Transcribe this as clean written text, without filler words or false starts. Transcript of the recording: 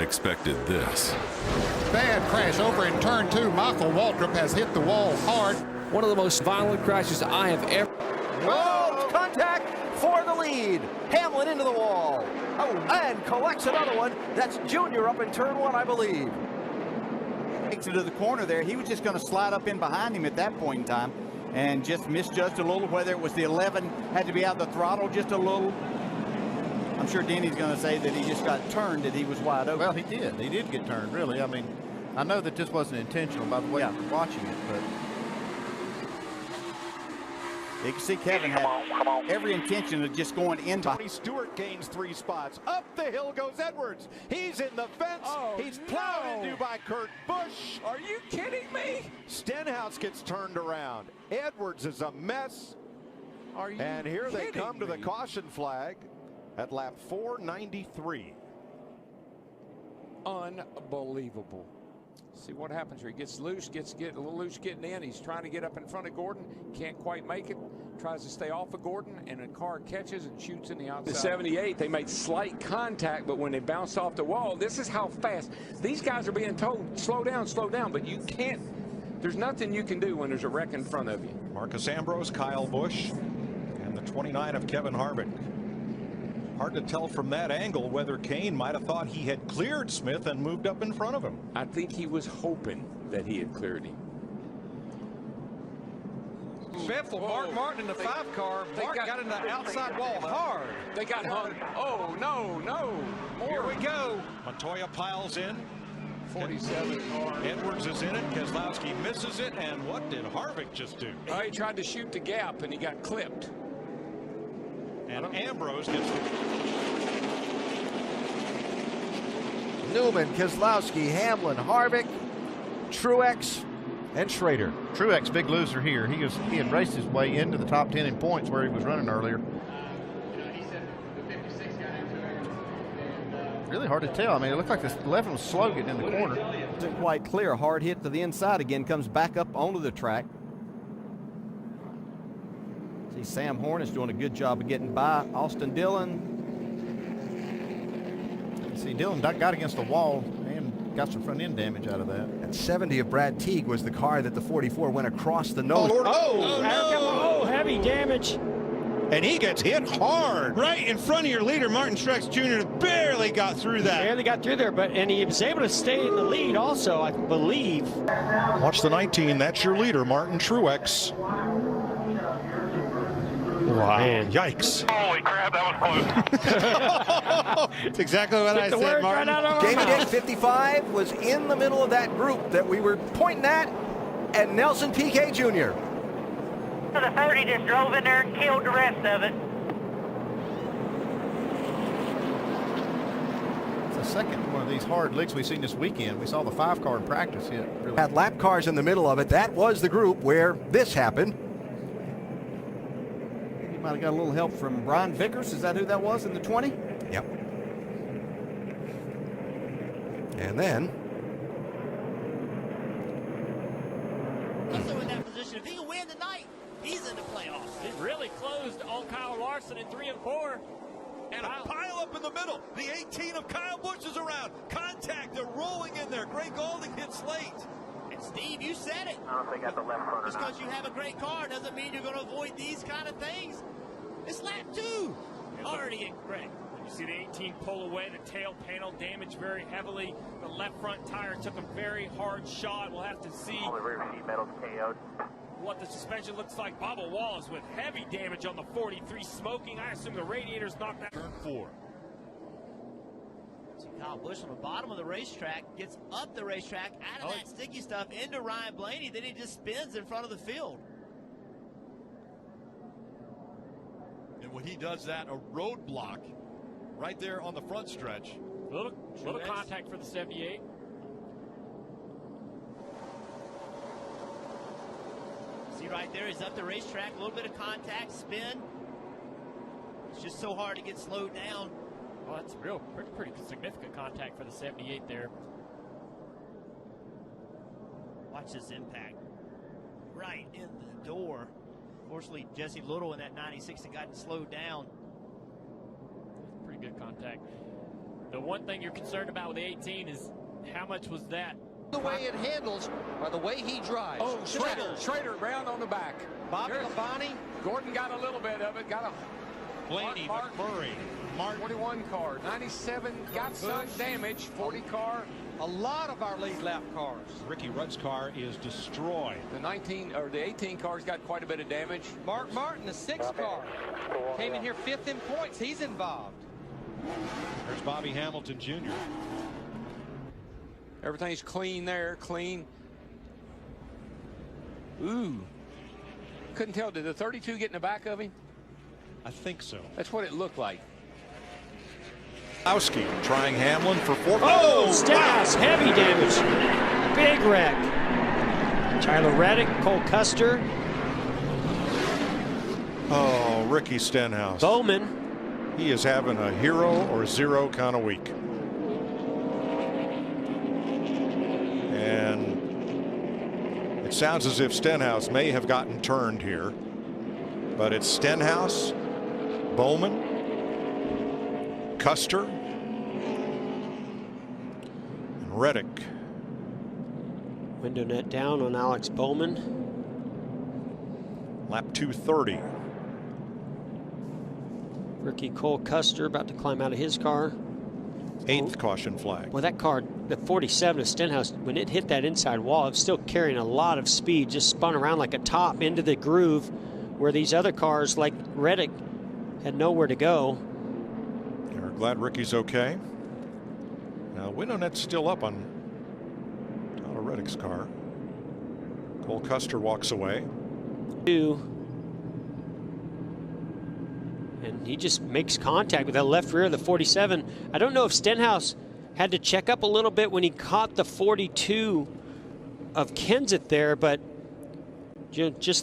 expected this. Bad crash over in turn 2. Michael Waltrip has hit the wall hard. One of the most violent crashes I have ever. Oh, contact for the lead. Hamlin into the wall. Oh, and collects another one. That's Junior up in turn 1, I believe. Takes it to the corner there. He was just going to slide up in behind him at that point in time and just misjudged a little, whether it was the 11 had to be out the throttle just a little. I'm sure Denny's going to say that he just got turned, that he was wide open. Well, he did. He did get turned, really. I mean, I know that this wasn't intentional by the way you're watching it, but you can see Kevin had every intention of just going into. Tony Stewart gains 3 spots. Up the hill goes Edwards. He's in the fence. Oh, he's plowed into by Kurt Busch. Are you kidding me? Stenhouse gets turned around. Edwards is a mess. Are you And here they kidding come to the me? caution flag at lap 493. Unbelievable. See what happens here. He gets loose, gets a little loose getting in. He's trying to get up in front of Gordon. Can't quite make it. Tries to stay off of Gordon, and the car catches and shoots in the outside. The 78, they made slight contact, but when they bounced off the wall, this is how fast. These guys are being told, slow down, but you can't. There's nothing you can do when there's a wreck in front of you. Marcus Ambrose, Kyle Busch, and the 29 of Kevin Harvick. Hard to tell from that angle whether Kane might have thought he had cleared Smith and moved up in front of him. I think he was hoping that he had cleared him. Biffle, Mark Martin in the 5 car. Mark got in the outside wall hard. They got hung. Oh, no. Here we go. Montoya piles in. 47 car. Edwards is in it. Keselowski misses it. And what did Harvick just do? He tried to shoot the gap, and he got clipped. And Ambrose gets Newman, Keselowski, Hamlin, Harvick, Truex, and Schrader. Truex, big loser here. He had raced his way into the top 10 in points where he was running earlier. Really hard to tell. I mean, it looked like this 11 was slow getting in the corner. Isn't quite clear. Hard hit to the inside again. Comes back up onto the track. See, Sam Horn is doing a good job of getting by Austin Dillon. See, Dillon got against the wall and got some front end damage out of that. And 70 of Brad Teague was the car that the 44 went across the nose. Oh, heavy damage. And he gets hit hard right in front of your leader. Martin Truex Jr. barely got through that. Barely got through there, and he was able to stay in the lead also, I believe. Watch the 19. That's your leader, Martin Truex. Wow. Man. Yikes. Holy crap, that was close. That's exactly what I said, Martin. Jamie Dick 55 was in the middle of that group that we were pointing at, and Nelson Piquet Jr. The 30 just drove in there and killed the rest of it. It's the second one of these hard licks we've seen this weekend. We saw the 5 car in practice hit. Really. Had lap cars in the middle of it. That was the group where this happened. You might have got a little help from Brian Vickers. Is that who that was in the 20? Yep. And then Also in that position, if he can win tonight, he's in the playoffs. It really closed on Kyle Larson in 3 and 4. And a pile up in the middle. The 18 of Kyle Busch is around. Contact, they're rolling in there. Greg Gaulding hits late. And Steve, you said it. I don't think that's the left front. Just because you have a great car doesn't mean you're going to avoid these kind of things. It's lap 2. Already in Greg. You see the 18 pull away, the tail panel damaged very heavily. The left front tire took a very hard shot. We'll have to see All the rear sheet metal's KO'd. what the suspension looks like. Bubba Wallace with heavy damage on the 43, smoking. I assume the radiator's knocked out. Turn 4. See Kyle Busch on the bottom of the racetrack, gets up the racetrack, out of that sticky stuff into Ryan Blaney, then he just spins in front of the field. And when he does that, a roadblock right there on the front stretch. Little contact for the 78. See right there, he's up the racetrack, a little bit of contact, spin. It's just so hard to get slowed down. Oh, that's pretty significant contact for the 78 there. Watch this impact. Right in the door. Fortunately, Jesse Little in that 96 had gotten slowed down. Pretty good contact. The one thing you're concerned about with the 18 is how much was that? The way it handles or the way he drives. Oh, Schrader round on the back. Bobby Labonte. Gordon got a little bit of it. Got a Blaney, McMurray, Martin. 41 car, 97 got some damage. 40 car. A lot of our lead lap cars. Ricky Rudd's car is destroyed. The 18 cars got quite a bit of damage. Mark Martin, the 6th car, came in here 5th in points. He's involved. There's Bobby Hamilton Jr. Everything's clean there, clean. Ooh. Couldn't tell. Did the 32 get in the back of him? I think so. That's what it looked like. Lowski trying Hamlin for 4. Oh, Stenhouse, heavy damage. Big wreck. Tyler Reddick, Cole Custer. Oh, Ricky Stenhouse. Bowman. He is having a hero or zero kind of week. And it sounds as if Stenhouse may have gotten turned here. But it's Stenhouse, Bowman, Custer, and Reddick. Window net down on Alex Bowman. Lap 230. Rookie Cole Custer about to climb out of his car. 8th caution flag. Well, that car, the 47 of Stenhouse, when it hit that inside wall, it was still carrying a lot of speed, just spun around like a top into the groove where these other cars like Reddick had nowhere to go. We're glad Ricky's okay. Now, window net's still up on Tyler Reddick's car. Cole Custer walks away. And he just makes contact with that left rear of the 47. I don't know if Stenhouse had to check up a little bit when he caught the 42 of Kenseth there, but just